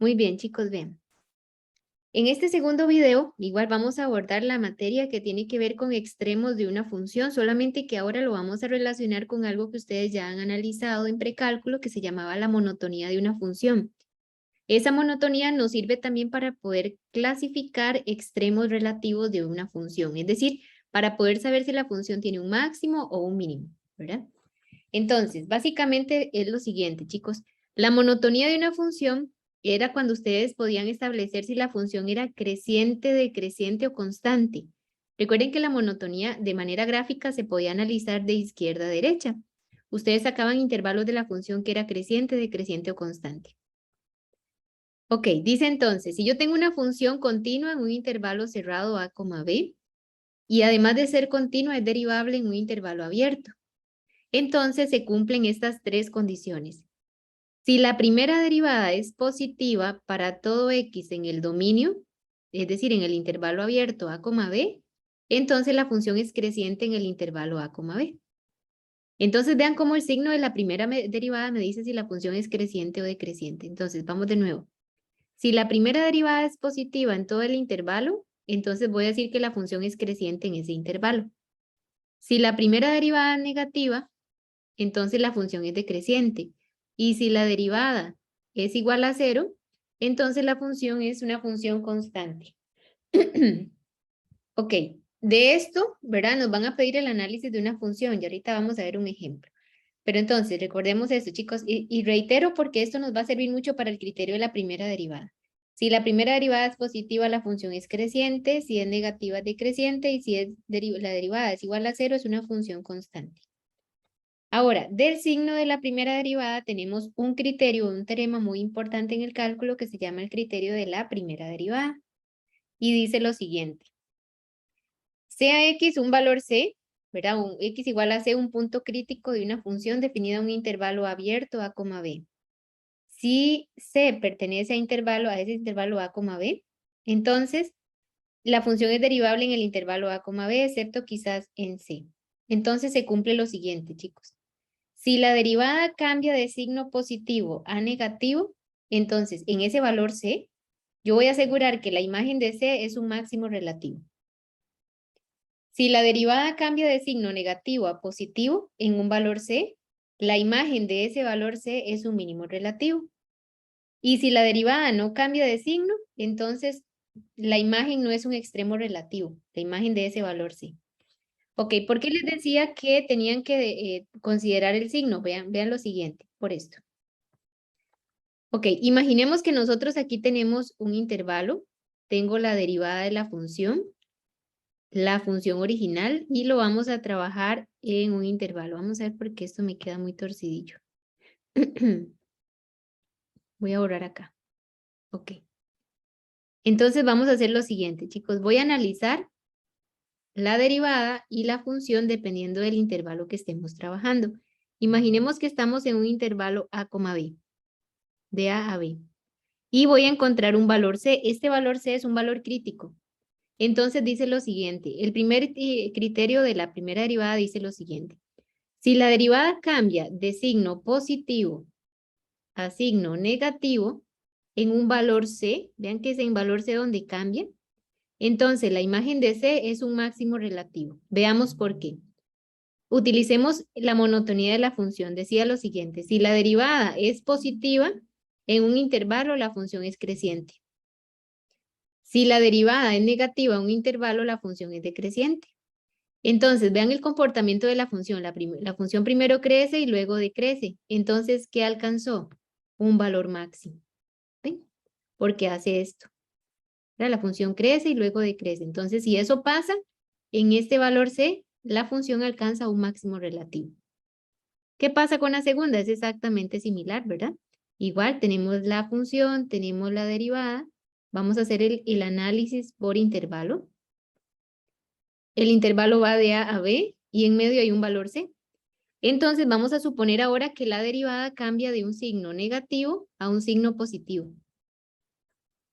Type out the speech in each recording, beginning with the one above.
Muy bien, chicos, vean. En este segundo video, igual vamos a abordar la materia que tiene que ver con extremos de una función, solamente que ahora lo vamos a relacionar con algo que ustedes ya han analizado en precálculo que se llamaba la monotonía de una función. Esa monotonía nos sirve también para poder clasificar extremos relativos de una función, es decir, para poder saber si la función tiene un máximo o un mínimo, ¿verdad? Entonces, básicamente es lo siguiente, chicos. La monotonía de una función era cuando ustedes podían establecer si la función era creciente, decreciente o constante. Recuerden que la monotonía de manera gráfica se podía analizar de izquierda a derecha. Ustedes sacaban intervalos de la función que era creciente, decreciente o constante. Ok, dice entonces, si yo tengo una función continua en un intervalo cerrado a, b, y además de ser continua es derivable en un intervalo abierto, entonces se cumplen estas tres condiciones. Si la primera derivada es positiva para todo x en el dominio, es decir, en el intervalo abierto a, b, entonces la función es creciente en el intervalo a, b. Entonces vean cómo el signo de la primera derivada me dice si la función es creciente o decreciente. Entonces vamos de nuevo. Si la primera derivada es positiva en todo el intervalo, entonces voy a decir que la función es creciente en ese intervalo. Si la primera derivada es negativa, entonces la función es decreciente. Y si la derivada es igual a 0, entonces la función es una función constante. Ok, de esto, ¿verdad? Nos van a pedir el análisis de una función y ahorita vamos a ver un ejemplo. Pero entonces, recordemos esto, chicos, y reitero porque esto nos va a servir mucho para el criterio de la primera derivada. Si la primera derivada es positiva, la función es creciente, si es negativa es decreciente y si es la derivada es igual a 0, es una función constante. Ahora, del signo de la primera derivada tenemos un criterio, un teorema muy importante en el cálculo que se llama el criterio de la primera derivada. Y dice lo siguiente. Sea x un valor c, ¿verdad? Un x igual a c, un punto crítico de una función definida en un intervalo abierto a, b. Si c pertenece a ese intervalo a, b, entonces la función es derivable en el intervalo a, b, excepto quizás en c. Entonces se cumple lo siguiente, chicos. Si la derivada cambia de signo positivo a negativo, entonces en ese valor c, yo voy a asegurar que la imagen de c es un máximo relativo. Si la derivada cambia de signo negativo a positivo en un valor c, la imagen de ese valor c es un mínimo relativo. Y si la derivada no cambia de signo, entonces la imagen no es un extremo relativo, la imagen de ese valor c. Ok, ¿por qué les decía que tenían que considerar el signo? Vean lo siguiente, por esto. Ok, imaginemos que nosotros aquí tenemos un intervalo, tengo la derivada de la función original, y lo vamos a trabajar en un intervalo. Vamos a ver por qué esto me queda muy torcidillo. Voy a borrar acá. Ok. Entonces vamos a hacer lo siguiente, chicos. Voy a analizar la derivada y la función dependiendo del intervalo que estemos trabajando. Imaginemos que estamos en un intervalo a, b, de a b. Y voy a encontrar un valor c. Este valor c es un valor crítico. Entonces dice lo siguiente. El primer criterio de la primera derivada dice lo siguiente. Si la derivada cambia de signo positivo a signo negativo en un valor c, vean que es en valor c donde cambia, entonces la imagen de c es un máximo relativo. Veamos por qué. Utilicemos la monotonía de la función. Decía lo siguiente, si la derivada es positiva, en un intervalo la función es creciente. Si la derivada es negativa en un intervalo, la función es decreciente. Entonces, vean el comportamiento de la función. La función primero crece y luego decrece. Entonces, ¿qué alcanzó? Un valor máximo. ¿Ven? Porque hace esto. La función crece y luego decrece. Entonces, si eso pasa, en este valor c, la función alcanza un máximo relativo. ¿Qué pasa con la segunda? Es exactamente similar, ¿verdad? Igual tenemos la función, tenemos la derivada. Vamos a hacer el análisis por intervalo. El intervalo va de a b y en medio hay un valor c. Entonces vamos a suponer ahora que la derivada cambia de un signo negativo a un signo positivo.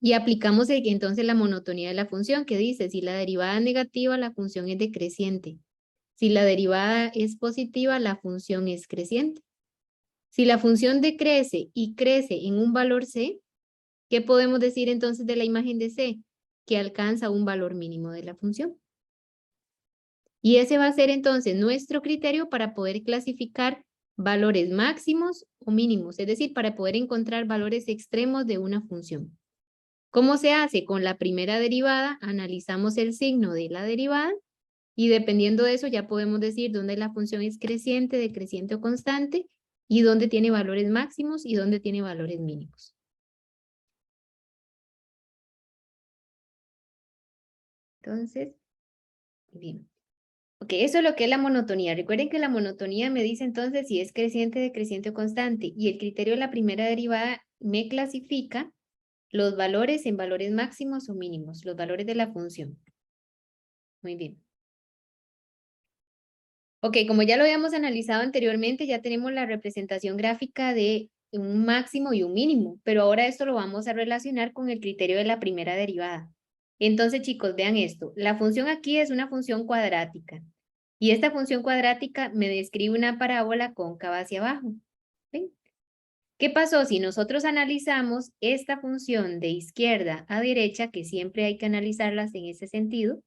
Y aplicamos entonces la monotonía de la función que dice, si la derivada es negativa, la función es decreciente. Si la derivada es positiva, la función es creciente. Si la función decrece y crece en un valor c, ¿Qué podemos decir entonces de la imagen de C? Que alcanza un valor mínimo de la función. Y ese va a ser entonces nuestro criterio para poder clasificar valores máximos o mínimos, es decir, para poder encontrar valores extremos de una función. ¿Cómo se hace? Con la primera derivada, analizamos el signo de la derivada y dependiendo de eso ya podemos decir dónde la función es creciente, decreciente o constante y dónde tiene valores máximos y dónde tiene valores mínimos. Entonces, bien. Ok, eso es lo que es la monotonía. Recuerden que la monotonía me dice entonces si es creciente, decreciente o constante y el criterio de la primera derivada me clasifica los valores en valores máximos o mínimos, los valores de la función. Muy bien. Ok, como ya lo habíamos analizado anteriormente, ya tenemos la representación gráfica de un máximo y un mínimo, pero ahora esto lo vamos a relacionar con el criterio de la primera derivada. Entonces, chicos, vean esto. La función aquí es una función cuadrática y esta función cuadrática me describe una parábola cóncava hacia abajo. ¿Ven? ¿Qué pasó si nosotros analizamos esta función de izquierda a derecha, que siempre hay que analizarlas en ese sentido?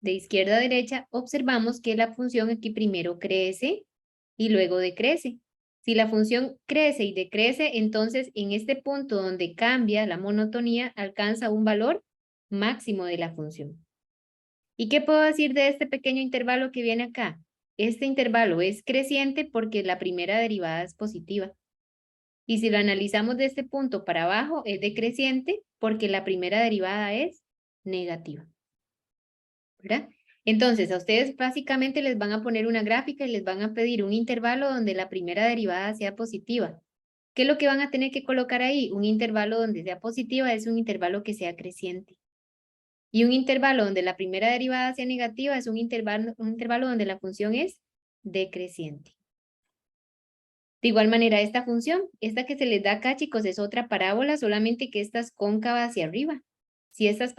De izquierda a derecha, observamos que la función aquí primero crece y luego decrece. Si la función crece y decrece, entonces en este punto donde cambia la monotonía, alcanza un valor máximo de la función. ¿Y qué puedo decir de este pequeño intervalo que viene acá? Este intervalo es creciente porque la primera derivada es positiva. Y si lo analizamos de este punto para abajo, es decreciente porque la primera derivada es negativa. ¿Verdad? Entonces, a ustedes básicamente les van a poner una gráfica y les van a pedir un intervalo donde la primera derivada sea positiva. ¿Qué es lo que van a tener que colocar ahí? Un intervalo donde sea positiva es un intervalo que sea creciente. Y un intervalo donde la primera derivada sea negativa es un intervalo donde la función es decreciente. De igual manera, esta función, esta que se les da acá, chicos, es otra parábola, solamente que esta es cóncava hacia arriba. Si esta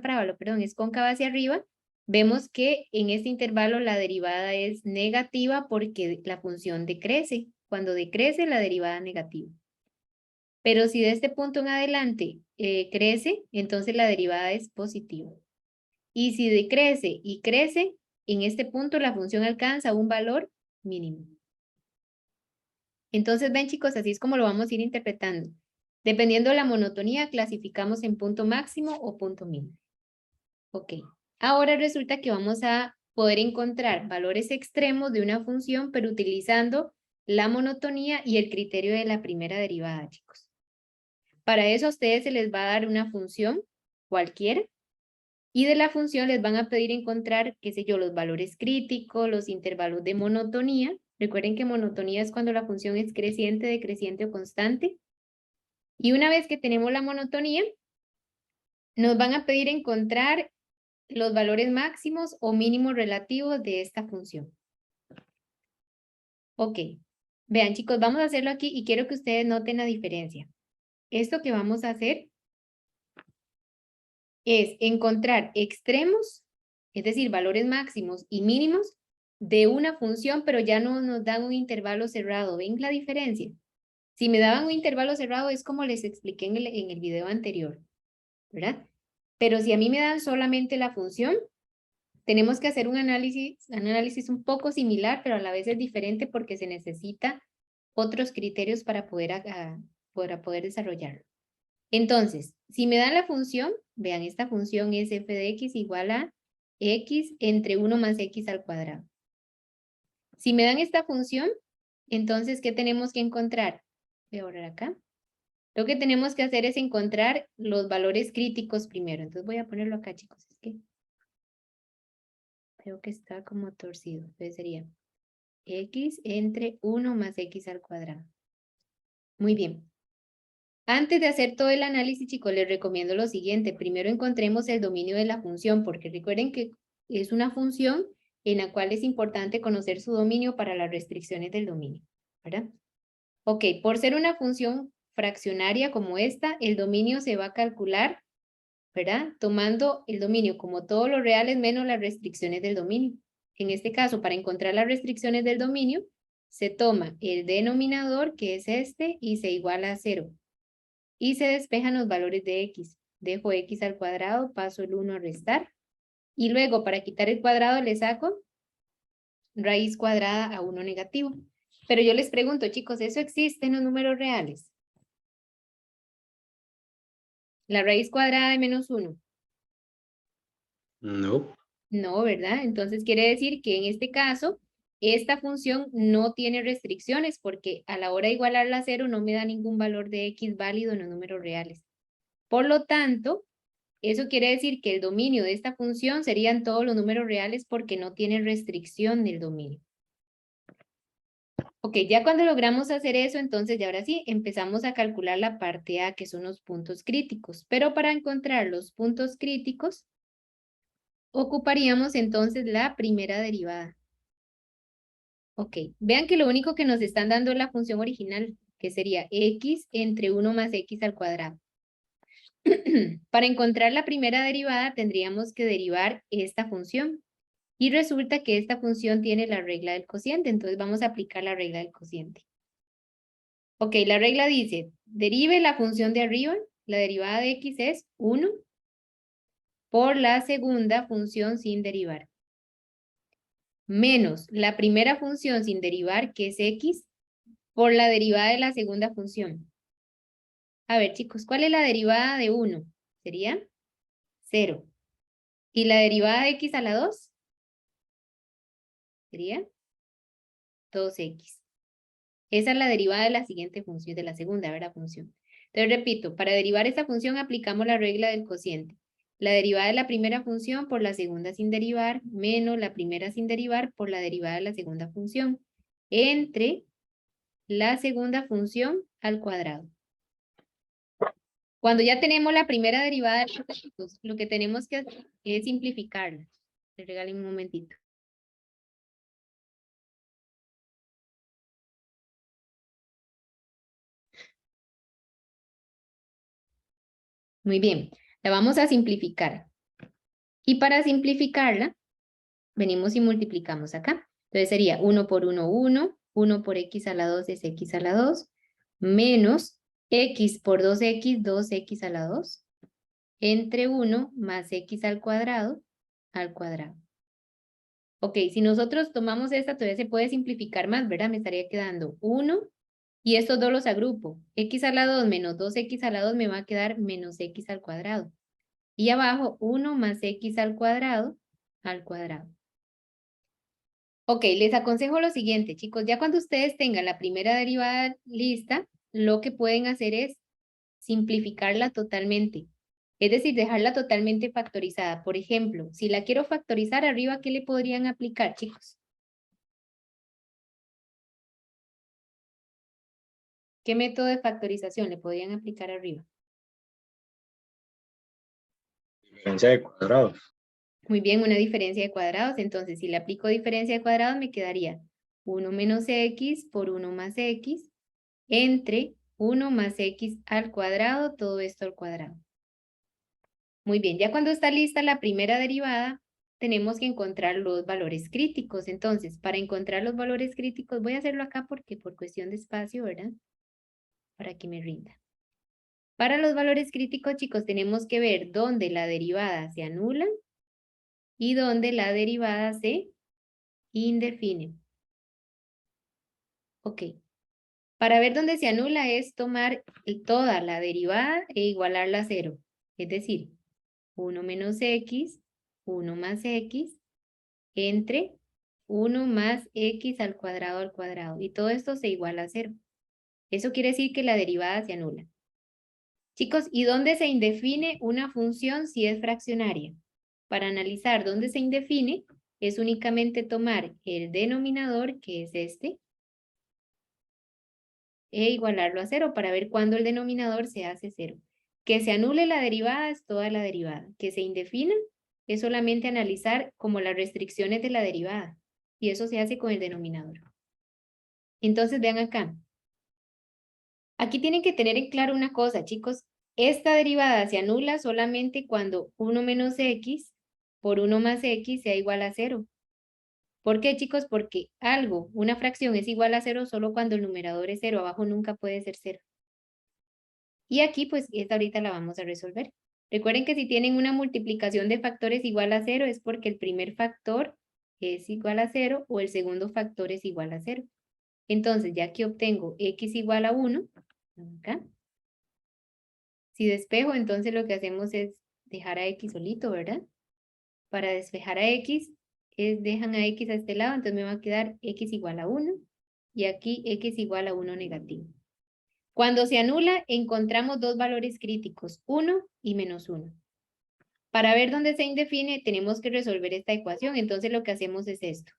parábola, perdón, es cóncava hacia arriba, vemos que en este intervalo la derivada es negativa porque la función decrece. Cuando decrece, la derivada negativa. Pero si de este punto en adelante crece, entonces la derivada es positiva. Y si decrece y crece, en este punto la función alcanza un valor mínimo. Entonces, ven chicos, así es como lo vamos a ir interpretando. Dependiendo de la monotonía, clasificamos en punto máximo o punto mínimo. Ok, ahora resulta que vamos a poder encontrar valores extremos de una función, pero utilizando la monotonía y el criterio de la primera derivada, chicos. Para eso a ustedes se les va a dar una función cualquiera y de la función les van a pedir encontrar, qué sé yo, los valores críticos, los intervalos de monotonía. Recuerden que monotonía es cuando la función es creciente, decreciente o constante. Y una vez que tenemos la monotonía, nos van a pedir encontrar los valores máximos o mínimos relativos de esta función. Ok, vean chicos, vamos a hacerlo aquí y quiero que ustedes noten la diferencia. Esto que vamos a hacer es encontrar extremos, es decir, valores máximos y mínimos de una función, pero ya no nos dan un intervalo cerrado. ¿Ven la diferencia? Si me daban un intervalo cerrado es como les expliqué en el video anterior, ¿verdad? Pero si a mí me dan solamente la función, tenemos que hacer un análisis un poco similar, pero a la vez es diferente porque se necesita otros criterios para poder desarrollarlo. Entonces, si me dan la función, vean, esta función es f de x igual a x entre 1 más x al cuadrado. Si me dan esta función, entonces, ¿qué tenemos que encontrar? Voy a borrar acá. Lo que tenemos que hacer es encontrar los valores críticos primero. Entonces voy a ponerlo acá, chicos. Es que creo que está como torcido. Entonces sería x entre 1 más x al cuadrado. Muy bien. Antes de hacer todo el análisis, chicos, les recomiendo lo siguiente. Primero encontremos el dominio de la función, porque recuerden que es una función en la cual es importante conocer su dominio para las restricciones del dominio, ¿verdad? Ok, por ser una función fraccionaria como esta, el dominio se va a calcular, ¿verdad? Tomando el dominio como todos los reales menos las restricciones del dominio. En este caso, para encontrar las restricciones del dominio, se toma el denominador, que es este, y se iguala a 0. y se despejan los valores de x. Dejo x al cuadrado, paso el 1 a restar. Y luego, para quitar el cuadrado, le saco raíz cuadrada a 1 negativo. Pero yo les pregunto, chicos, ¿eso existe en los números reales? La raíz cuadrada de menos 1. No. No, ¿verdad? Entonces quiere decir que en este caso, esta función no tiene restricciones porque a la hora de igualarla a 0 no me da ningún valor de x válido en los números reales. Por lo tanto, eso quiere decir que el dominio de esta función serían todos los números reales porque no tiene restricción del dominio. Ok, ya cuando logramos hacer eso, entonces ya ahora sí empezamos a calcular la parte A, que son los puntos críticos. Pero para encontrar los puntos críticos, ocuparíamos entonces la primera derivada. Ok, vean que lo único que nos están dando es la función original, que sería x entre 1 más x al cuadrado. Para encontrar la primera derivada tendríamos que derivar esta función. Y resulta que esta función tiene la regla del cociente, entonces vamos a aplicar la regla del cociente. Ok, la regla dice, derive la función de arriba, la derivada de x es 1 por la segunda función sin derivar. Menos la primera función sin derivar, que es x, por la derivada de la segunda función. A ver, chicos, ¿cuál es la derivada de 1? Sería 0. ¿Y la derivada de x a la 2? Sería 2x. Esa es la derivada de la siguiente función, de la segunda, ¿verdad? Función. Entonces, repito, para derivar esta función aplicamos la regla del cociente. La derivada de la primera función por la segunda sin derivar, menos la primera sin derivar por la derivada de la segunda función, entre la segunda función al cuadrado. Cuando ya tenemos la primera derivada, lo que tenemos que hacer es simplificarla. Les regalen un momentito. Muy bien, la vamos a simplificar. Y para simplificarla, venimos y multiplicamos acá. Entonces sería 1 por 1, 1. 1 por x a la 2 es x a la 2. Menos x por 2x, 2x a la 2. Entre 1 más x al cuadrado, al cuadrado. Ok, si nosotros tomamos esta, todavía se puede simplificar más, ¿verdad? Me estaría quedando 1 y estos dos los agrupo. X a la 2 menos 2x a la 2 me va a quedar menos x al cuadrado. Y abajo 1 más x al cuadrado, al cuadrado. Ok, les aconsejo lo siguiente, chicos. Ya cuando ustedes tengan la primera derivada lista, lo que pueden hacer es simplificarla totalmente. Es decir, dejarla totalmente factorizada. Por ejemplo, si la quiero factorizar arriba, ¿qué le podrían aplicar, chicos? ¿Qué método de factorización le podrían aplicar arriba? Diferencia de cuadrados. Muy bien, una diferencia de cuadrados. Entonces, si le aplico diferencia de cuadrados, me quedaría 1 menos x por 1 más x entre 1 más x al cuadrado, todo esto al cuadrado. Muy bien, ya cuando está lista la primera derivada, tenemos que encontrar los valores críticos. Entonces, para encontrar los valores críticos, voy a hacerlo acá porque por cuestión de espacio, ¿verdad? Para que me rinda. Para los valores críticos, chicos, tenemos que ver dónde la derivada se anula y dónde la derivada se indefine. Ok. Para ver dónde se anula es tomar toda la derivada e igualarla a 0. Es decir, 1 menos x, 1 más x, entre 1 más x al cuadrado. Y todo esto se iguala a 0. Eso quiere decir que la derivada se anula. Chicos, ¿y dónde se indefine una función si es fraccionaria? Para analizar dónde se indefine, es únicamente tomar el denominador, que es este, e igualarlo a 0 para ver cuándo el denominador se hace 0. Que se anule la derivada es toda la derivada. Que se indefina es solamente analizar como las restricciones de la derivada. Y eso se hace con el denominador. Entonces, vean acá. Aquí tienen que tener en claro una cosa, chicos. Esta derivada se anula solamente cuando 1 menos x por 1 más x sea igual a 0. ¿Por qué, chicos? Porque algo, una fracción es igual a 0 solo cuando el numerador es 0. Abajo nunca puede ser 0. Y aquí, pues, esta ahorita la vamos a resolver. Recuerden que si tienen una multiplicación de factores igual a 0 es porque el primer factor es igual a 0 o el segundo factor es igual a 0. Entonces, ya que obtengo x igual a 1, acá. Si despejo, entonces lo que hacemos es dejar a x solito, ¿verdad? Para despejar a x, dejan a x a este lado, entonces me va a quedar x igual a 1 y aquí x igual a 1 negativo. Cuando se anula, encontramos dos valores críticos, 1 y menos 1. Para ver dónde se indefine, tenemos que resolver esta ecuación, entonces lo que hacemos es esto.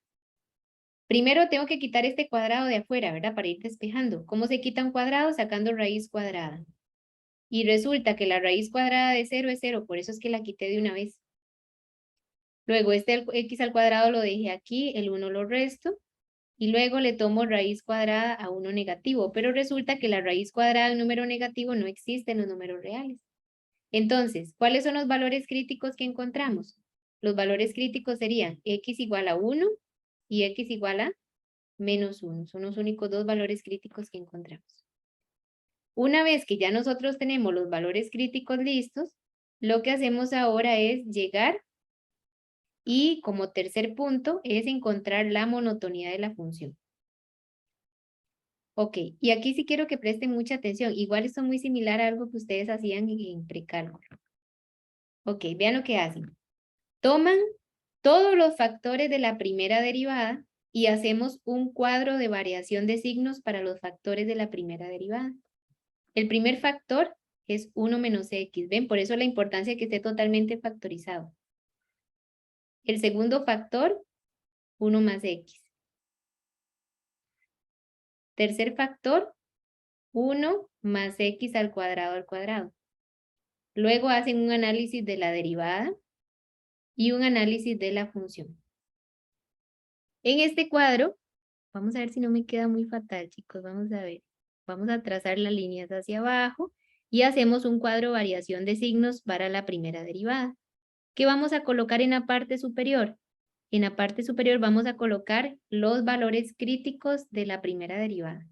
Primero tengo que quitar este cuadrado de afuera, ¿verdad? Para ir despejando. ¿Cómo se quita un cuadrado? Sacando raíz cuadrada. Y resulta que la raíz cuadrada de 0 es 0, por eso es que la quité de una vez. Luego este x al cuadrado lo dejé aquí, el 1 lo resto, y luego le tomo raíz cuadrada a 1 negativo, pero resulta que la raíz cuadrada de un número negativo no existe en los números reales. Entonces, ¿cuáles son los valores críticos que encontramos? Los valores críticos serían x igual a 1 y x igual a menos 1. Son los únicos dos valores críticos que encontramos. Una vez que ya nosotros tenemos los valores críticos listos, lo que hacemos ahora es llegar y como tercer punto es encontrar la monotonía de la función. Ok, y aquí sí quiero que presten mucha atención. Igual esto es muy similar a algo que ustedes hacían en precálculo. Ok, vean lo que hacen. Toman todos los factores de la primera derivada y hacemos un cuadro de variación de signos para los factores de la primera derivada. El primer factor es 1 menos x. ¿Ven? Por eso la importancia de que esté totalmente factorizado. El segundo factor, 1 más x. Tercer factor, 1 más x al cuadrado. Luego hacen un análisis de la derivada y un análisis de la función. En este cuadro, vamos a ver si no me queda muy fatal, chicos. Vamos a ver. Vamos a trazar las líneas hacia abajo y hacemos un cuadro de variación de signos para la primera derivada. ¿Qué vamos a colocar en la parte superior? En la parte superior vamos a colocar los valores críticos de la primera derivada.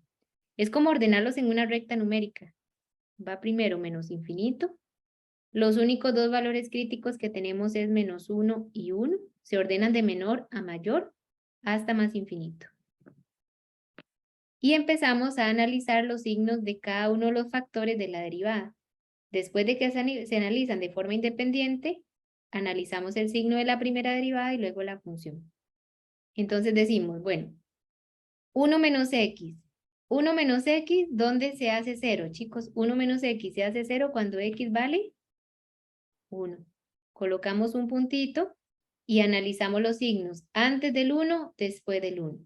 Es como ordenarlos en una recta numérica. Va primero menos infinito. Los únicos dos valores críticos que tenemos es menos 1 y 1. Se ordenan de menor a mayor hasta más infinito. Y empezamos a analizar los signos de cada uno de los factores de la derivada. Después de que se analizan de forma independiente, analizamos el signo de la primera derivada y luego la función. Entonces decimos, bueno, 1 menos x. 1 menos x, ¿dónde se hace 0? Chicos, 1 menos x se hace 0 cuando x vale 1. Colocamos un puntito y analizamos los signos antes del 1, después del 1.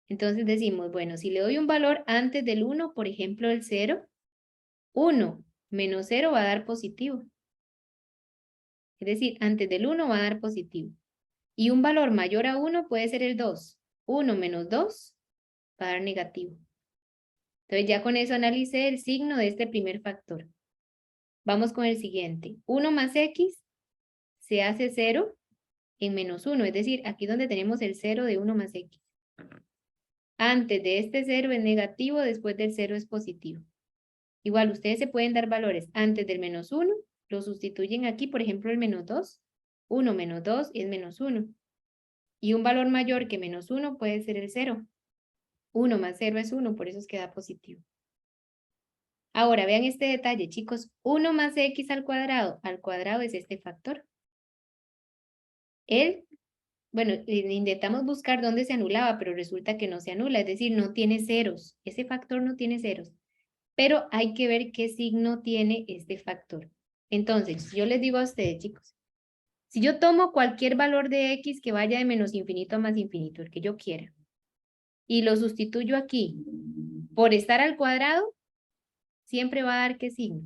Entonces decimos, bueno, si le doy un valor antes del 1, por ejemplo el 0, 1 menos 0 va a dar positivo. Es decir, antes del 1 va a dar positivo. Y un valor mayor a 1 puede ser el 2. 1 menos 2 va a dar negativo. Entonces ya con eso analicé el signo de este primer factor. Vamos con el siguiente. 1 más x se hace 0 en menos 1. Es decir, aquí donde tenemos el 0 de 1 más x. Antes de este 0 es negativo, después del 0 es positivo. Igual, ustedes se pueden dar valores antes del menos 1, lo sustituyen aquí, por ejemplo, el menos 2. 1 menos 2 es menos 1. Y un valor mayor que menos 1 puede ser el 0. 1 más 0 es 1, por eso es que da positivo. Ahora, vean este detalle, chicos. 1 más x al cuadrado es este factor. Bueno, intentamos buscar dónde se anulaba, pero resulta que no se anula, es decir, no tiene ceros. Ese factor no tiene ceros. Pero hay que ver qué signo tiene este factor. Entonces, yo les digo a ustedes, chicos, si yo tomo cualquier valor de x que vaya de menos infinito a más infinito, el que yo quiera, y lo sustituyo aquí por estar al cuadrado, siempre va a dar ¿qué signo?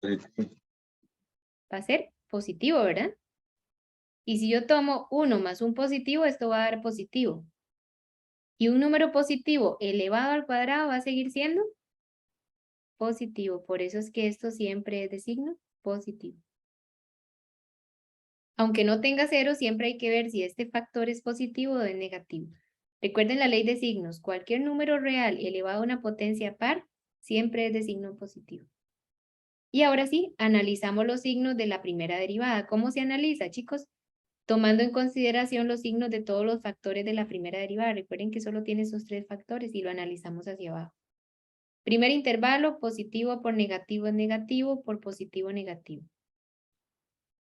Va a ser positivo, ¿verdad? Y si yo tomo 1 más un positivo, esto va a dar positivo. Y un número positivo elevado al cuadrado va a seguir siendo positivo. Por eso es que esto siempre es de signo positivo. Aunque no tenga cero, siempre hay que ver si este factor es positivo o es negativo. Recuerden la ley de signos. Cualquier número real elevado a una potencia par Siempre es de signo positivo. Y ahora sí, analizamos los signos de la primera derivada. ¿Cómo se analiza, chicos? Tomando en consideración los signos de todos los factores de la primera derivada. Recuerden que solo tiene esos 3 factores y lo analizamos hacia abajo. Primer intervalo, positivo por negativo es negativo, por positivo negativo.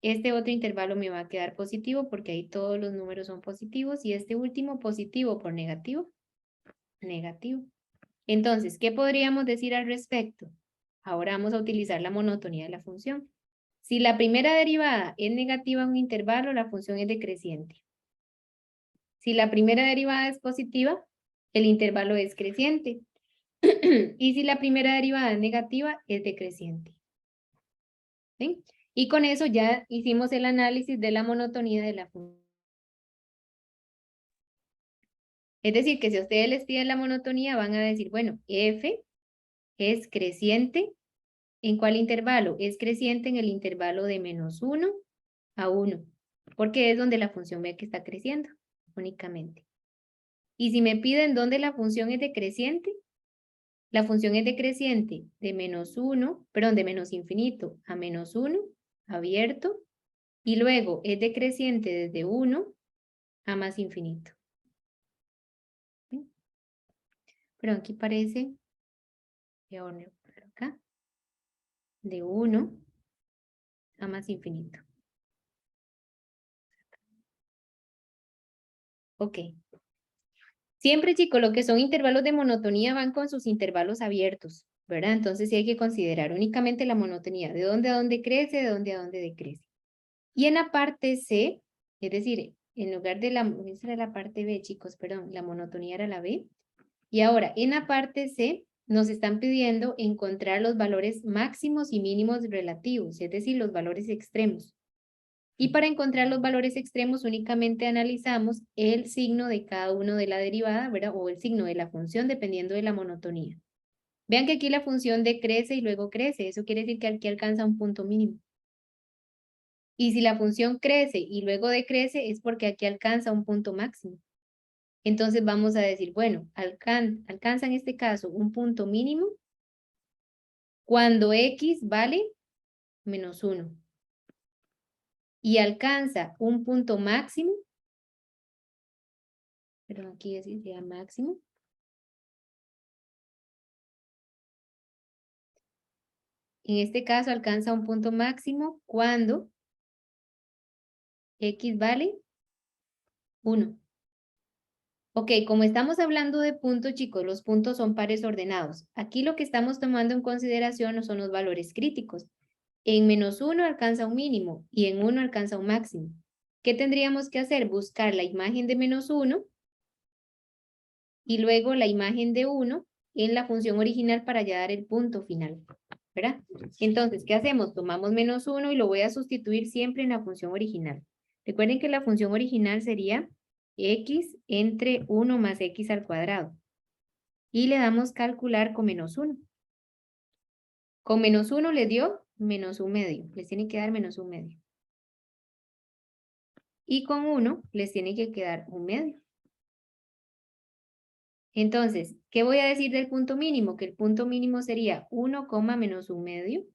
Este otro intervalo me va a quedar positivo porque ahí todos los números son positivos y este último positivo por negativo, negativo. Entonces, ¿qué podríamos decir al respecto? Ahora vamos a utilizar la monotonía de la función. Si la primera derivada es negativa en un intervalo, la función es decreciente. Si la primera derivada es positiva, el intervalo es creciente. Y si la primera derivada es negativa, es decreciente. ¿Sí? Y con eso ya hicimos el análisis de la monotonía de la función. Es decir, que si a ustedes les piden la monotonía, van a decir, bueno, f es creciente. ¿En cuál intervalo? Es creciente en el intervalo de -1 a 1, porque es donde la función ve que está creciendo únicamente. Y si me piden dónde la función es decreciente, la función es decreciente de de menos infinito a -1, abierto, y luego es decreciente desde 1 a más infinito. ¿Sí? Pero aquí parece, voy a poner por acá, de 1 a más infinito. Ok. Siempre, chicos, lo que son intervalos de monotonía van con sus intervalos abiertos, ¿verdad? Entonces sí hay que considerar únicamente la monotonía, de dónde a dónde crece, de dónde a dónde decrece. Y en la parte C, es decir, en lugar de esa era la parte B, chicos, perdón, la monotonía era la B. Y ahora, en la parte C, nos están pidiendo encontrar los valores máximos y mínimos relativos, es decir, los valores extremos. Y para encontrar los valores extremos únicamente analizamos el signo de cada uno de la derivada, ¿verdad? O el signo de la función dependiendo de la monotonía. Vean que aquí la función decrece y luego crece. Eso quiere decir que aquí alcanza un punto mínimo. Y si la función crece y luego decrece es porque aquí alcanza un punto máximo. Entonces vamos a decir, bueno, alcanza en este caso un punto mínimo cuando x vale -1. Y alcanza un punto máximo, pero aquí decía máximo. En este caso alcanza un punto máximo cuando x vale 1. Ok, como estamos hablando de puntos, chicos, los puntos son pares ordenados. Aquí lo que estamos tomando en consideración no son los valores críticos. En -1 alcanza un mínimo y en 1 alcanza un máximo. ¿Qué tendríamos que hacer? Buscar la imagen de -1 y luego la imagen de 1 en la función original para ya dar el punto final, ¿verdad? Entonces, ¿qué hacemos? Tomamos -1 y lo voy a sustituir siempre en la función original. Recuerden que la función original sería x entre 1 más x al cuadrado. Y le damos calcular con -1. Con -1 le dio -1/2. Les tiene que dar -1/2. Y con 1 les tiene que quedar 1/2. Entonces, ¿qué voy a decir del punto mínimo? Que el punto mínimo sería 1, -1/2.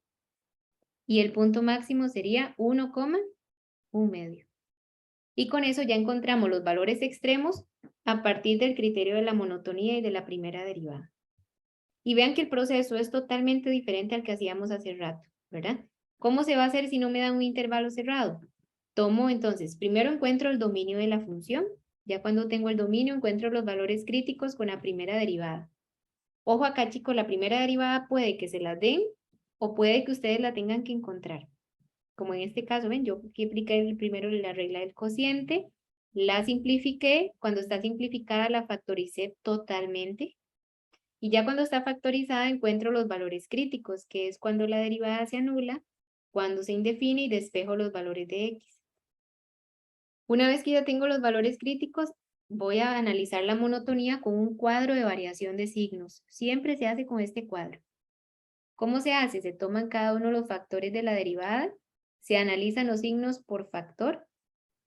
Y el punto máximo sería 1,1/2. Y con eso ya encontramos los valores extremos a partir del criterio de la monotonía y de la primera derivada. Y vean que el proceso es totalmente diferente al que hacíamos hace rato, ¿verdad? ¿Cómo se va a hacer si no me dan un intervalo cerrado? Tomo entonces, primero encuentro el dominio de la función. Ya cuando tengo el dominio encuentro los valores críticos con la primera derivada. Ojo acá, chicos, la primera derivada puede que se la den o puede que ustedes la tengan que encontrar. Como en este caso, ven, yo aquí apliqué primero la regla del cociente, la simplifiqué, cuando está simplificada la factoricé totalmente, y ya cuando está factorizada encuentro los valores críticos, que es cuando la derivada se anula, cuando se indefine y despejo los valores de x. Una vez que ya tengo los valores críticos, voy a analizar la monotonía con un cuadro de variación de signos. Siempre se hace con este cuadro. ¿Cómo se hace? Se toman cada uno de los factores de la derivada, se analizan los signos por factor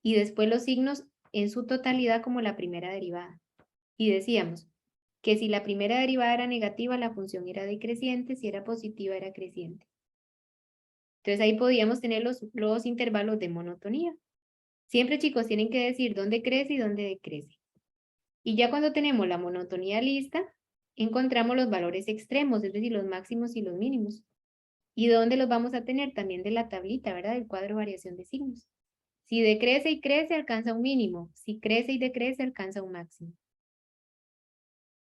y después los signos en su totalidad como la primera derivada. Y decíamos que si la primera derivada era negativa, la función era decreciente, si era positiva, era creciente. Entonces ahí podíamos tener los intervalos de monotonía. Siempre, chicos, tienen que decir dónde crece y dónde decrece. Y ya cuando tenemos la monotonía lista, encontramos los valores extremos, es decir, los máximos y los mínimos. ¿Y dónde los vamos a tener? También de la tablita, ¿verdad? Del cuadro de variación de signos. Si decrece y crece, alcanza un mínimo. Si crece y decrece, alcanza un máximo.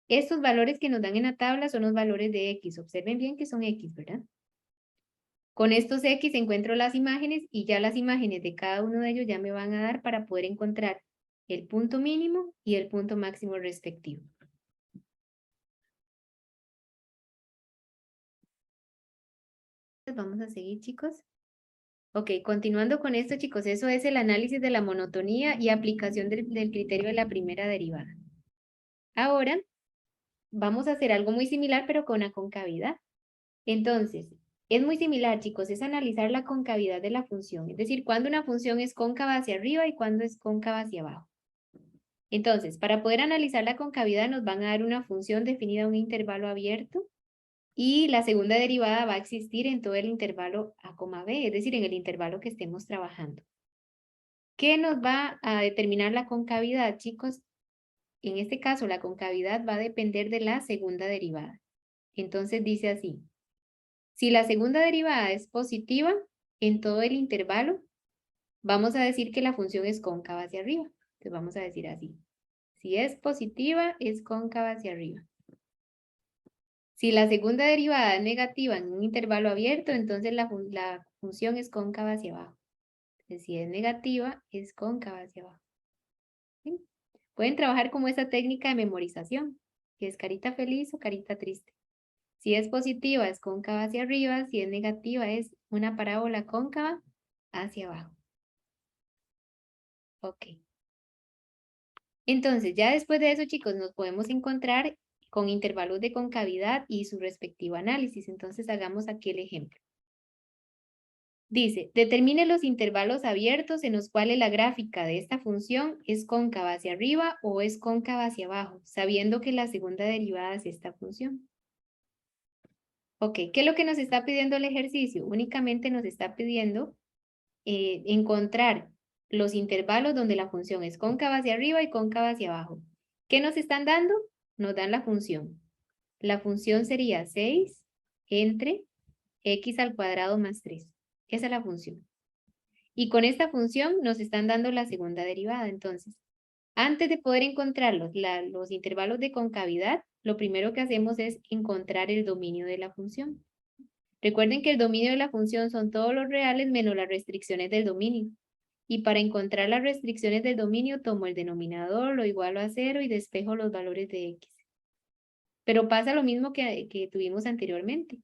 Estos valores que nos dan en la tabla son los valores de X. Observen bien que son X, ¿verdad? Con estos X encuentro las imágenes y ya las imágenes de cada uno de ellos ya me van a dar para poder encontrar el punto mínimo y el punto máximo respectivo. Vamos a seguir, chicos. Ok, continuando con esto, chicos, eso es el análisis de la monotonía y aplicación del criterio de la primera derivada. Ahora, vamos a hacer algo muy similar, pero con la concavidad. Entonces, es muy similar, chicos, es analizar la concavidad de la función, es decir, cuándo una función es cóncava hacia arriba y cuándo es cóncava hacia abajo. Entonces, para poder analizar la concavidad nos van a dar una función definida en un intervalo abierto y la segunda derivada va a existir en todo el intervalo A, B, es decir, en el intervalo que estemos trabajando. ¿Qué nos va a determinar la concavidad, chicos? En este caso, la concavidad va a depender de la segunda derivada. Entonces dice así. Si la segunda derivada es positiva en todo el intervalo, vamos a decir que la función es cóncava hacia arriba. Entonces vamos a decir así. Si es positiva, es cóncava hacia arriba. Si la segunda derivada es negativa en un intervalo abierto, entonces la función es cóncava hacia abajo. Entonces, si es negativa, es cóncava hacia abajo. ¿Sí? Pueden trabajar como esa técnica de memorización, que es carita feliz o carita triste. Si es positiva, es cóncava hacia arriba. Si es negativa, es una parábola cóncava hacia abajo. Ok. Entonces, ya después de eso, chicos, nos podemos encontrar con intervalos de concavidad y su respectivo análisis. Entonces, hagamos aquí el ejemplo. Dice, determine los intervalos abiertos en los cuales la gráfica de esta función es cóncava hacia arriba o es cóncava hacia abajo, sabiendo que la segunda derivada es esta función. Ok, ¿qué es lo que nos está pidiendo el ejercicio? Únicamente nos está pidiendo encontrar los intervalos donde la función es cóncava hacia arriba y cóncava hacia abajo. ¿Qué nos están dando? Nos dan la función. La función sería 6 entre x al cuadrado más 3. Esa es la función. Y con esta función nos están dando la segunda derivada. Entonces, antes de poder encontrar los intervalos de concavidad, lo primero que hacemos es encontrar el dominio de la función. Recuerden que el dominio de la función son todos los reales menos las restricciones del dominio. Y para encontrar las restricciones del dominio, tomo el denominador, lo igualo a 0 y despejo los valores de x. Pero pasa lo mismo que tuvimos anteriormente.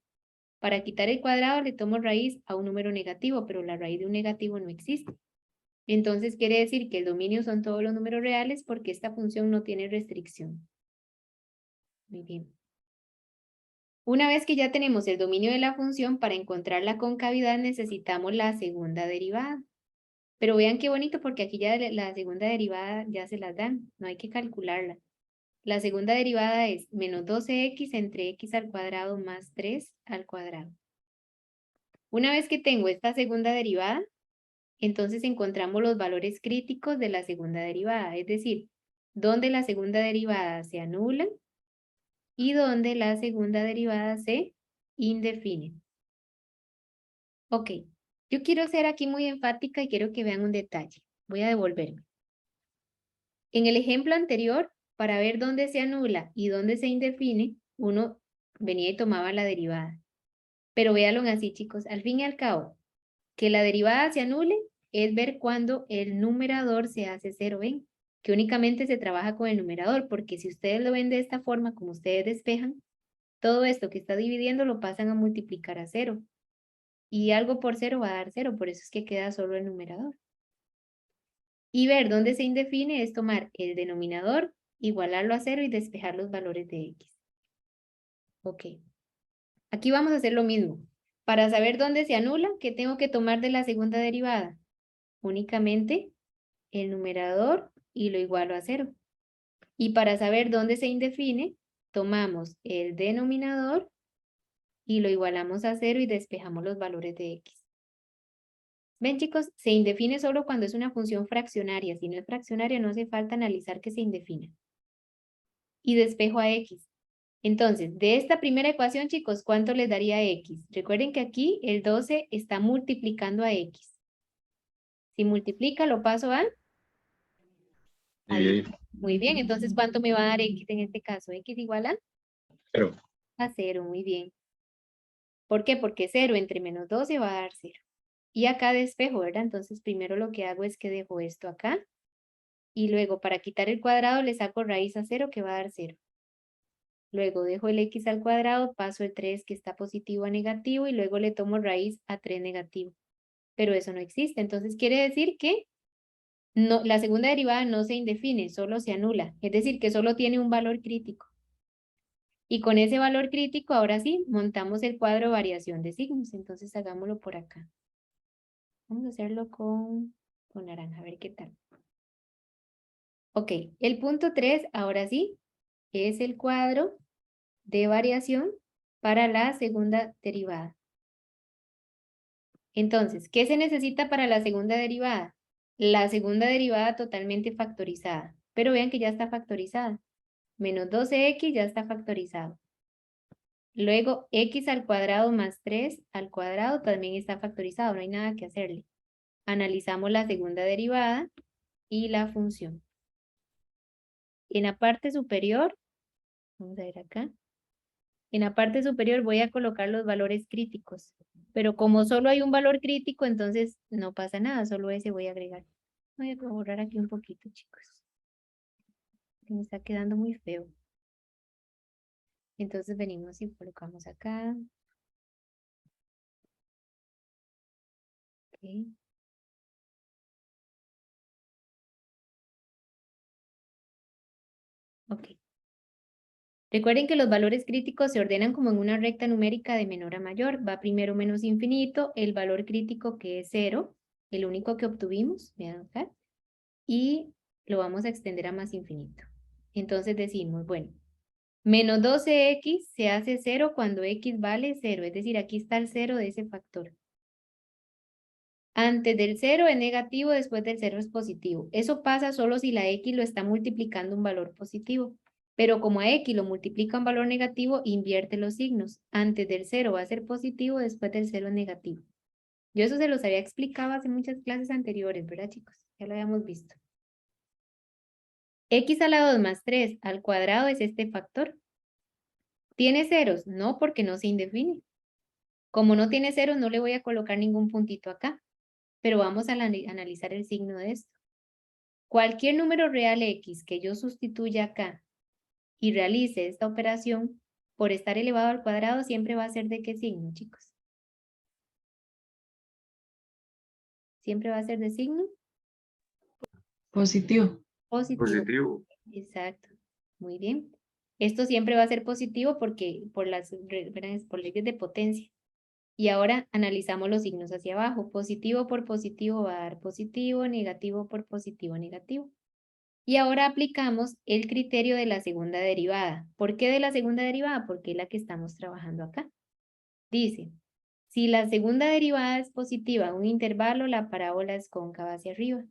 Para quitar el cuadrado le tomo raíz a un número negativo, pero la raíz de un negativo no existe. Entonces quiere decir que el dominio son todos los números reales porque esta función no tiene restricción. Muy bien. Una vez que ya tenemos el dominio de la función, para encontrar la concavidad necesitamos la segunda derivada. Pero vean qué bonito porque aquí ya la segunda derivada ya se las dan, no hay que calcularla. La segunda derivada es menos 12x entre x al cuadrado más 3 al cuadrado. Una vez que tengo esta segunda derivada, entonces encontramos los valores críticos de la segunda derivada, es decir, donde la segunda derivada se anula y donde la segunda derivada se indefine. Ok, yo quiero ser aquí muy enfática y quiero que vean un detalle. Voy a devolverme. En el ejemplo anterior, para ver dónde se anula y dónde se indefine, uno venía y tomaba la derivada. Pero véanlo así, chicos, al fin y al cabo, que la derivada se anule es ver cuando el numerador se hace 0, ¿ven? Que únicamente se trabaja con el numerador, porque si ustedes lo ven de esta forma, como ustedes despejan, todo esto que está dividiendo lo pasan a multiplicar a 0. Y algo por 0 va a dar 0, por eso es que queda solo el numerador. Y ver dónde se indefine es tomar el denominador, igualarlo a 0 y despejar los valores de x. Ok. Aquí vamos a hacer lo mismo. Para saber dónde se anula, ¿qué tengo que tomar de la segunda derivada? Únicamente el numerador y lo igualo a 0. Y para saber dónde se indefine, tomamos el denominador y lo igualamos a 0 y despejamos los valores de x. Ven, chicos, se indefine solo cuando es una función fraccionaria. Si no es fraccionaria, no hace falta analizar que se indefina. Y despejo a x. Entonces, de esta primera ecuación, chicos, ¿cuánto les daría x? Recuerden que aquí el 12 está multiplicando a x. Si multiplica, lo paso a... Ahí. Muy bien, entonces, ¿cuánto me va a dar x en este caso? X igual a 0. 0, muy bien. ¿Por qué? Porque 0 entre menos 12 va a dar 0. Y acá despejo, ¿verdad? Entonces, primero lo que hago es que dejo esto acá. Y luego, para quitar el cuadrado, le saco raíz a 0, que va a dar 0. Luego dejo el x al cuadrado, paso el 3 que está positivo a negativo y luego le tomo raíz a 3 negativo. Pero eso no existe, entonces quiere decir que no, la segunda derivada no se indefine, solo se anula. Es decir, que solo tiene un valor crítico. Y con ese valor crítico, ahora sí, montamos el cuadro de variación de signos. Entonces hagámoslo por acá. Vamos a hacerlo con naranja, a ver qué tal. Ok, el punto 3, ahora sí, es el cuadro de variación para la segunda derivada. Entonces, ¿qué se necesita para la segunda derivada? La segunda derivada totalmente factorizada. Pero vean que ya está factorizada. Menos 12x ya está factorizado. Luego, x al cuadrado más 3 al cuadrado también está factorizado. No hay nada que hacerle. Analizamos la segunda derivada y la función. En la parte superior, vamos a ver acá. En la parte superior voy a colocar los valores críticos. Pero como solo hay un valor crítico, entonces no pasa nada. Solo ese voy a agregar. Voy a borrar aquí un poquito, chicos. Que me está quedando muy feo. Entonces venimos y colocamos acá. Ok. Ok. Recuerden que los valores críticos se ordenan como en una recta numérica de menor a mayor. Va primero menos infinito, el valor crítico que es 0, el único que obtuvimos, vean acá, y lo vamos a extender a más infinito. Entonces decimos, bueno, menos 12x se hace 0 cuando x vale 0, es decir, aquí está el 0 de ese factor. Antes del 0 es negativo, después del 0 es positivo. Eso pasa solo si la x lo está multiplicando un valor positivo. Pero como a x lo multiplica un valor negativo, invierte los signos. Antes del 0 va a ser positivo, después del 0 es negativo. Yo eso se los había explicado hace muchas clases anteriores, ¿verdad, chicos? Ya lo habíamos visto. X a la 2 más 3 al cuadrado es este factor. ¿Tiene ceros? No, porque no se indefine. Como no tiene ceros, no le voy a colocar ningún puntito acá. Pero vamos a analizar el signo de esto. Cualquier número real X que yo sustituya acá y realice esta operación, por estar elevado al cuadrado, siempre va a ser ¿de qué signo, chicos? Siempre va a ser de signo Positivo. positivo. Exacto. Muy bien. Esto siempre va a ser positivo porque por leyes de potencia. Y ahora analizamos los signos hacia abajo. Positivo por positivo va a dar positivo, negativo por positivo, negativo. Y ahora aplicamos el criterio de la segunda derivada. ¿Por qué de la segunda derivada? Porque es la que estamos trabajando acá. Dice, si la segunda derivada es positiva en un intervalo, la parábola es cóncava hacia arriba.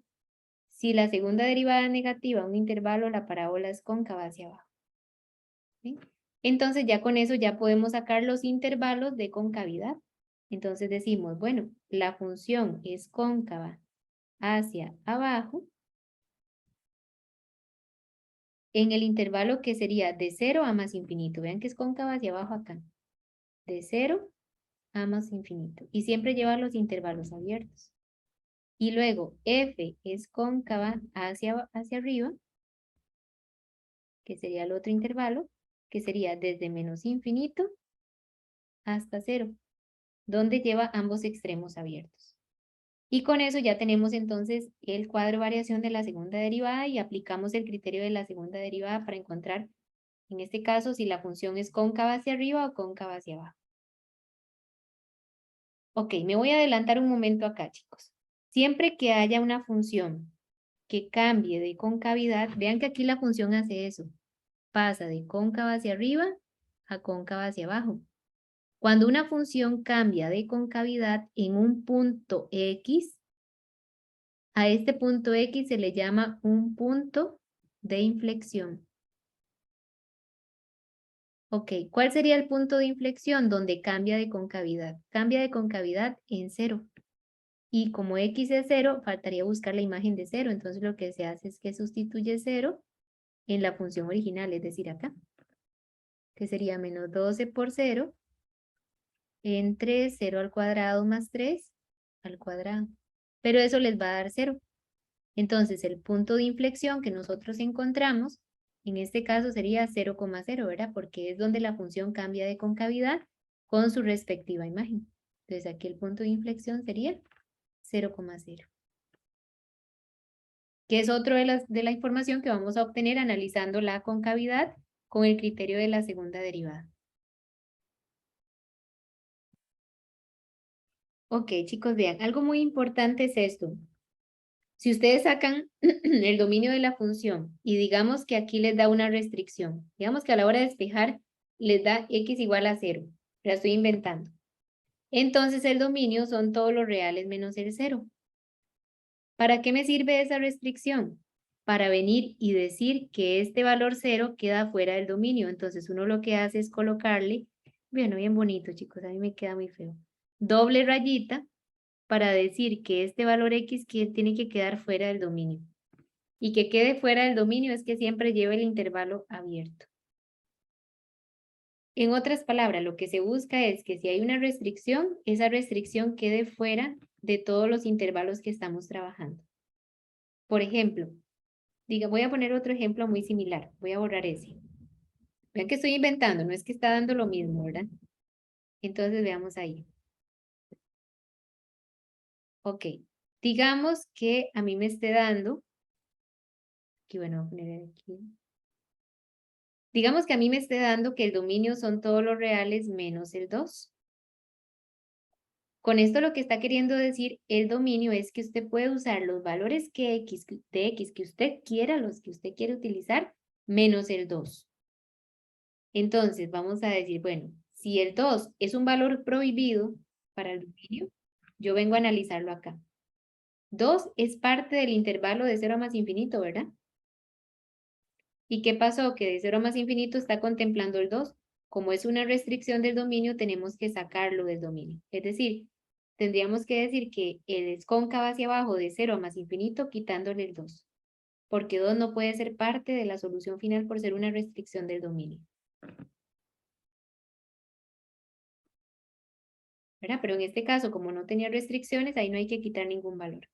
Si la segunda derivada es negativa en un intervalo, la parábola es cóncava hacia abajo. ¿Sí? Entonces ya con eso ya podemos sacar los intervalos de concavidad. Entonces decimos, bueno, la función es cóncava hacia abajo en el intervalo que sería de 0 a más infinito. Vean que es cóncava hacia abajo acá. De 0 a más infinito. Y siempre lleva los intervalos abiertos. Y luego f es cóncava hacia arriba, que sería el otro intervalo, que sería desde menos infinito hasta 0, donde lleva ambos extremos abiertos. Y con eso ya tenemos entonces el cuadro de variación de la segunda derivada y aplicamos el criterio de la segunda derivada para encontrar, en este caso, si la función es cóncava hacia arriba o cóncava hacia abajo. Ok, me voy a adelantar un momento acá, chicos. Siempre que haya una función que cambie de concavidad, vean que aquí la función hace eso. pasa de cóncava hacia arriba a cóncava hacia abajo. Cuando una función cambia de concavidad en un punto X, a este punto X se le llama un punto de inflexión. Ok, ¿cuál sería el punto de inflexión donde cambia de concavidad? Cambia de concavidad en 0. Y como X es 0, faltaría buscar la imagen de 0. Entonces lo que se hace es que sustituye 0 en la función original, es decir, acá. Que sería menos 12 por 0 entre 0 al cuadrado más 3 al cuadrado. Pero eso les va a dar 0. Entonces el punto de inflexión que nosotros encontramos, en este caso sería 0,0, ¿verdad? Porque es donde la función cambia de concavidad con su respectiva imagen. Entonces aquí el punto de inflexión sería 0,0. Que es otro de la información que vamos a obtener analizando la concavidad con el criterio de la segunda derivada. Ok, chicos, vean, algo muy importante es esto. Si ustedes sacan el dominio de la función y digamos que aquí les da una restricción, digamos que a la hora de despejar les da x igual a 0, la estoy inventando. Entonces el dominio son todos los reales menos el 0. ¿Para qué me sirve esa restricción? Para venir y decir que este valor 0 queda fuera del dominio. Entonces uno lo que hace es colocarle, bueno, bien bonito chicos, a mí me queda muy feo, doble rayita para decir que este valor x tiene que quedar fuera del dominio. Y que quede fuera del dominio es que siempre lleve el intervalo abierto. En otras palabras, lo que se busca es que si hay una restricción, esa restricción quede fuera de todos los intervalos que estamos trabajando. Por ejemplo, voy a poner otro ejemplo muy similar. Voy a borrar ese. Vean que estoy inventando, no es que está dando lo mismo, ¿verdad? Entonces veamos ahí. Ok, digamos que a mí me esté dando, aquí bueno, voy a poner aquí. Digamos que a mí me esté dando que el dominio son todos los reales menos el 2. Con esto lo que está queriendo decir el dominio es que usted puede usar los valores de x que usted quiera, los que usted quiere utilizar, menos el 2. Entonces vamos a decir, bueno, si el 2 es un valor prohibido para el dominio, yo vengo a analizarlo acá. 2 es parte del intervalo de 0 a más infinito, ¿verdad? ¿Y qué pasó? Que de 0 a más infinito está contemplando el 2. Como es una restricción del dominio, tenemos que sacarlo del dominio. Es decir, tendríamos que decir que es cóncava hacia abajo de 0 a más infinito quitándole el 2. Porque 2 no puede ser parte de la solución final por ser una restricción del dominio. ¿Verdad? Pero en este caso, como no tenía restricciones, ahí no hay que quitar ningún valor.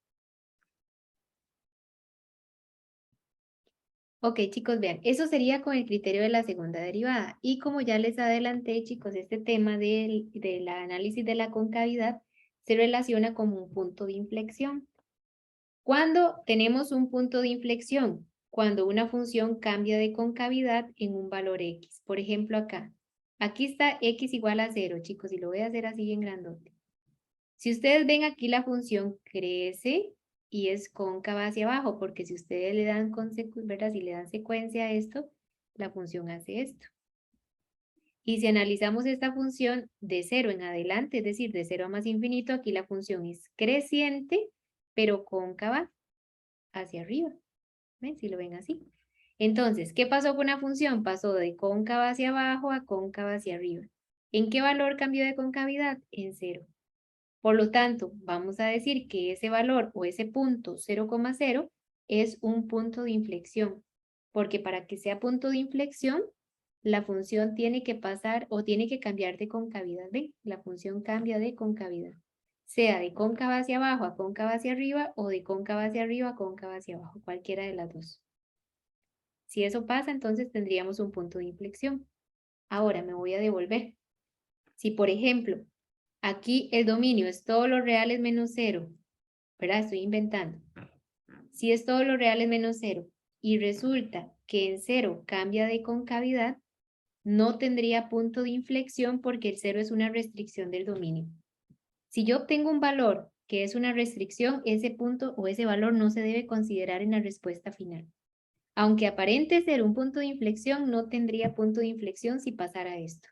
Ok, chicos, vean, eso sería con el criterio de la segunda derivada. Y como ya les adelanté, chicos, este tema del análisis de la concavidad se relaciona con un punto de inflexión. ¿Cuándo tenemos un punto de inflexión? Cuando una función cambia de concavidad en un valor x. Por ejemplo, acá. Aquí está x igual a 0, chicos, y lo voy a hacer así bien grandote. Si ustedes ven aquí la función crece y es cóncava hacia abajo, porque si ustedes le dan ¿verdad? Si le dan secuencia a esto, la función hace esto. Y si analizamos esta función de 0 en adelante, es decir, de 0 a más infinito, aquí la función es creciente, pero cóncava hacia arriba. ¿Ven? Si lo ven así. Entonces, ¿qué pasó con la función? Pasó de cóncava hacia abajo a cóncava hacia arriba. ¿En qué valor cambió de concavidad? En 0. Por lo tanto, vamos a decir que ese valor o ese punto 0,0 es un punto de inflexión, porque para que sea punto de inflexión, la función tiene que pasar o tiene que cambiar de concavidad. ¿Ven? La función cambia de concavidad, sea de cóncava hacia abajo a cóncava hacia arriba o de cóncava hacia arriba a cóncava hacia abajo, cualquiera de las dos. Si eso pasa, entonces tendríamos un punto de inflexión. Ahora me voy a devolver. Si, por ejemplo, aquí el dominio es todos los reales menos 0, ¿verdad? Estoy inventando. Si es todos los reales menos 0 y resulta que en 0 cambia de concavidad, no tendría punto de inflexión porque el 0 es una restricción del dominio. Si yo obtengo un valor que es una restricción, ese punto o ese valor no se debe considerar en la respuesta final. Aunque aparente ser un punto de inflexión, no tendría punto de inflexión si pasara esto.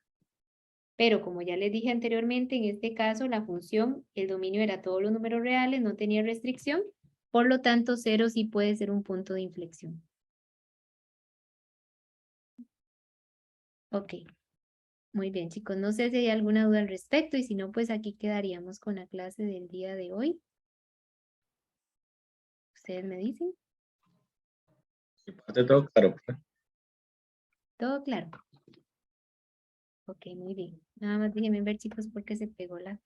Pero como ya les dije anteriormente, en este caso la función, el dominio era todos los números reales, no tenía restricción, por lo tanto 0 sí puede ser un punto de inflexión. Ok, muy bien chicos, no sé si hay alguna duda al respecto y si no, pues aquí quedaríamos con la clase del día de hoy. ¿Ustedes me dicen? Sí, parte todo claro, pues. ¿Todo claro? Ok, muy bien. Nada más déjenme ver chicos porque se pegó la...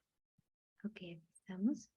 Ok, aquí estamos.